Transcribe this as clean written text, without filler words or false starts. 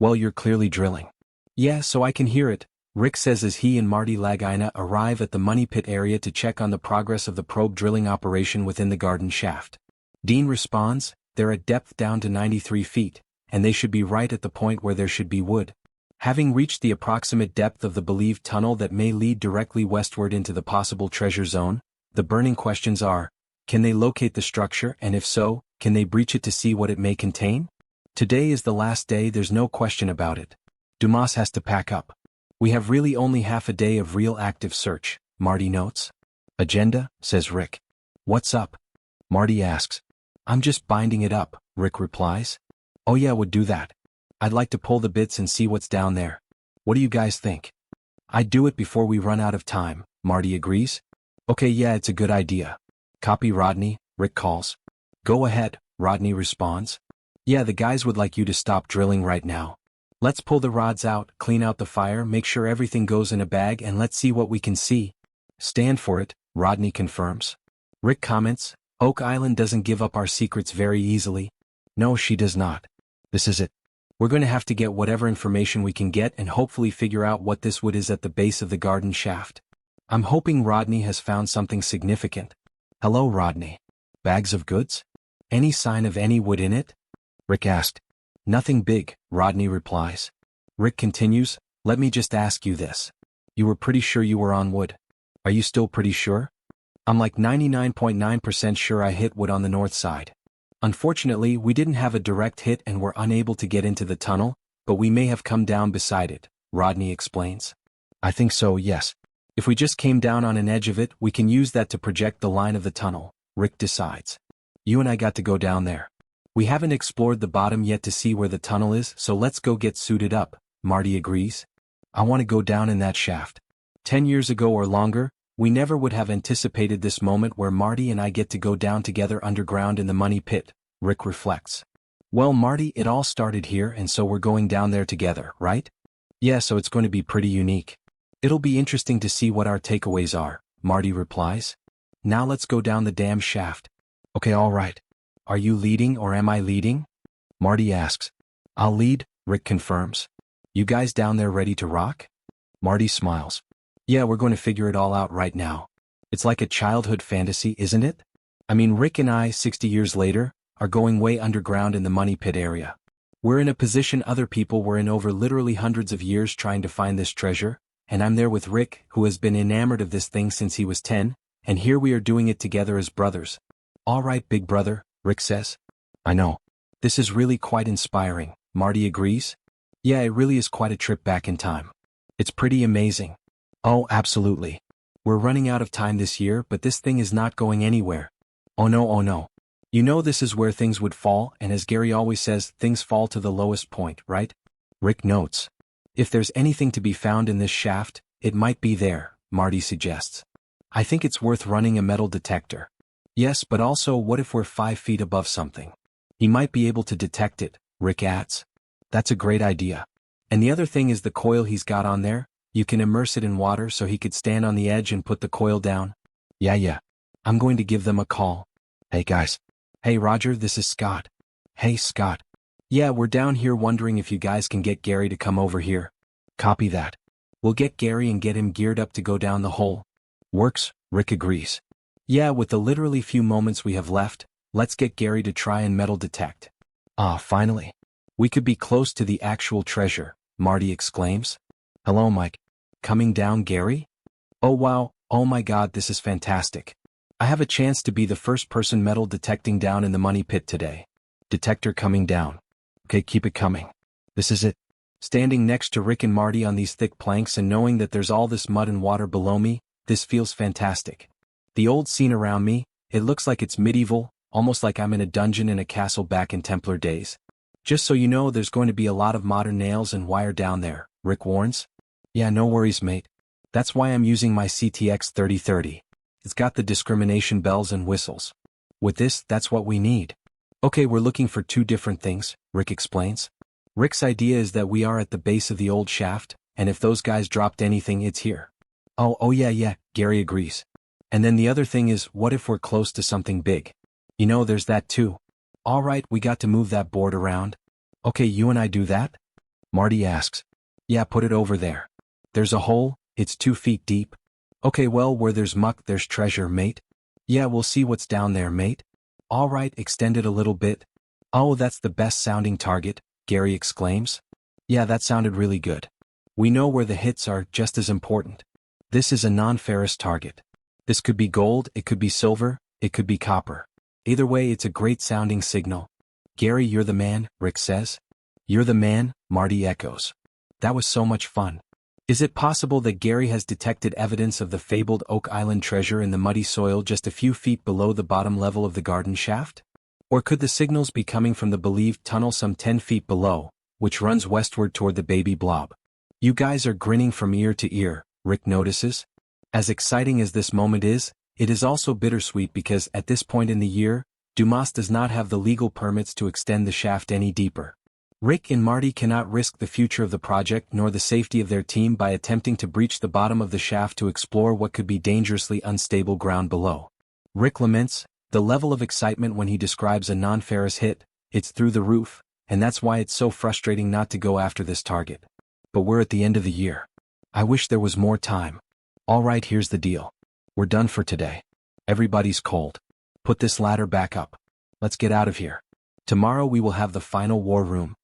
Well, you're clearly drilling. Yeah, so I can hear it, Rick says as he and Marty Lagina arrive at the money pit area to check on the progress of the probe drilling operation within the garden shaft. Dean responds, they're at depth down to 93 feet, and they should be right at the point where there should be wood. Having reached the approximate depth of the believed tunnel that may lead directly westward into the possible treasure zone, the burning questions are, can they locate the structure, and if so, can they breach it to see what it may contain? Today is the last day, there's no question about it. Dumas has to pack up. We have really only half a day of real active search, Marty notes. Agenda, says Rick. What's up? Marty asks. I'm just binding it up, Rick replies. Oh yeah, would do that. I'd like to pull the bits and see what's down there. What do you guys think? I'd do it before we run out of time, Marty agrees. Okay, yeah, it's a good idea. Copy, Rodney, Rick calls. Go ahead, Rodney responds. Yeah, the guys would like you to stop drilling right now. Let's pull the rods out, clean out the fire, make sure everything goes in a bag, and let's see what we can see. Stand for it, Rodney confirms. Rick comments, Oak Island doesn't give up our secrets very easily. No, she does not. This is it. We're going to have to get whatever information we can get and hopefully figure out what this wood is at the base of the garden shaft. I'm hoping Rodney has found something significant. Hello, Rodney. Bags of goods? Any sign of any wood in it? Rick asked. Nothing big, Rodney replies. Rick continues, let me just ask you this. You were pretty sure you were on wood. Are you still pretty sure? I'm like 99.9% sure I hit wood on the north side. Unfortunately, we didn't have a direct hit and were unable to get into the tunnel, but we may have come down beside it, Rodney explains. I think so, yes. If we just came down on an edge of it, we can use that to project the line of the tunnel, Rick decides. You and I got to go down there. We haven't explored the bottom yet to see where the tunnel is, so let's go get suited up, Marty agrees. I want to go down in that shaft. 10 years ago or longer, we never would have anticipated this moment where Marty and I get to go down together underground in the money pit, Rick reflects. Well, Marty, it all started here and so we're going down there together, right? Yeah, so it's going to be pretty unique. It'll be interesting to see what our takeaways are, Marty replies. Now let's go down the damn shaft. Okay, all right. Are you leading or am I leading? Marty asks. I'll lead, Rick confirms. You guys down there ready to rock? Marty smiles. Yeah, we're going to figure it all out right now. It's like a childhood fantasy, isn't it? I mean, Rick and I, 60 years later, are going way underground in the money pit area. We're in a position other people were in over literally hundreds of years trying to find this treasure, and I'm there with Rick, who has been enamored of this thing since he was 10, and here we are doing it together as brothers. All right, big brother, Rick says. I know. This is really quite inspiring, Marty agrees. Yeah, it really is quite a trip back in time. It's pretty amazing. Oh, absolutely. We're running out of time this year, but this thing is not going anywhere. Oh no, oh no. You know this is where things would fall, and as Gary always says, things fall to the lowest point, right? Rick notes. If there's anything to be found in this shaft, it might be there, Marty suggests. I think it's worth running a metal detector. Yes, but also what if we're 5 feet above something? He might be able to detect it, Rick adds. That's a great idea. And the other thing is the coil he's got on there. You can immerse it in water so he could stand on the edge and put the coil down. Yeah. I'm going to give them a call. Hey guys. Hey Roger, this is Scott. Hey Scott. Yeah, we're down here wondering if you guys can get Gary to come over here. Copy that. We'll get Gary and get him geared up to go down the hole. Works, Rick agrees. Yeah, with the literally few moments we have left, let's get Gary to try and metal detect. Ah, finally. We could be close to the actual treasure, Marty exclaims. Hello, Mike. Coming down, Gary? Oh wow, oh my god, this is fantastic. I have a chance to be the first person metal detecting down in the money pit today. Detector coming down. Okay, keep it coming. This is it. Standing next to Rick and Marty on these thick planks and knowing that there's all this mud and water below me, this feels fantastic. The old scene around me, it looks like it's medieval, almost like I'm in a dungeon in a castle back in Templar days. Just so you know, there's going to be a lot of modern nails and wire down there, Rick warns. Yeah, no worries, mate. That's why I'm using my CTX 3030. It's got the discrimination bells and whistles. With this, that's what we need. Okay, we're looking for 2 different things, Rick explains. Rick's idea is that we are at the base of the old shaft, and if those guys dropped anything, it's here. Oh yeah, Gary agrees. And then the other thing is, what if we're close to something big? You know, there's that too. All right, we got to move that board around. Okay, you and I do that? Marty asks. Yeah, put it over there. There's a hole, it's 2 feet deep. Okay, well, where there's muck there's treasure, mate. Yeah, we'll see what's down there, mate. All right, extend it a little bit. Oh, that's the best sounding target, Gary exclaims. Yeah, that sounded really good. We know where the hits are just as important. This is a non-ferrous target. This could be gold, it could be silver, it could be copper. Either way, it's a great sounding signal. Gary, you're the man, Rick says. You're the man, Marty echoes. That was so much fun. Is it possible that Gary has detected evidence of the fabled Oak Island treasure in the muddy soil just a few feet below the bottom level of the garden shaft? Or could the signals be coming from the believed tunnel some 10 feet below, which runs westward toward the baby blob? You guys are grinning from ear to ear, Rick notices. As exciting as this moment is, it is also bittersweet because at this point in the year, Dumas does not have the legal permits to extend the shaft any deeper. Rick and Marty cannot risk the future of the project nor the safety of their team by attempting to breach the bottom of the shaft to explore what could be dangerously unstable ground below. Rick laments the level of excitement when he describes a non-ferrous hit. It's through the roof, and that's why it's so frustrating not to go after this target. But we're at the end of the year. I wish there was more time. All right, here's the deal. We're done for today. Everybody's cold. Put this ladder back up. Let's get out of here. Tomorrow we will have the final war room,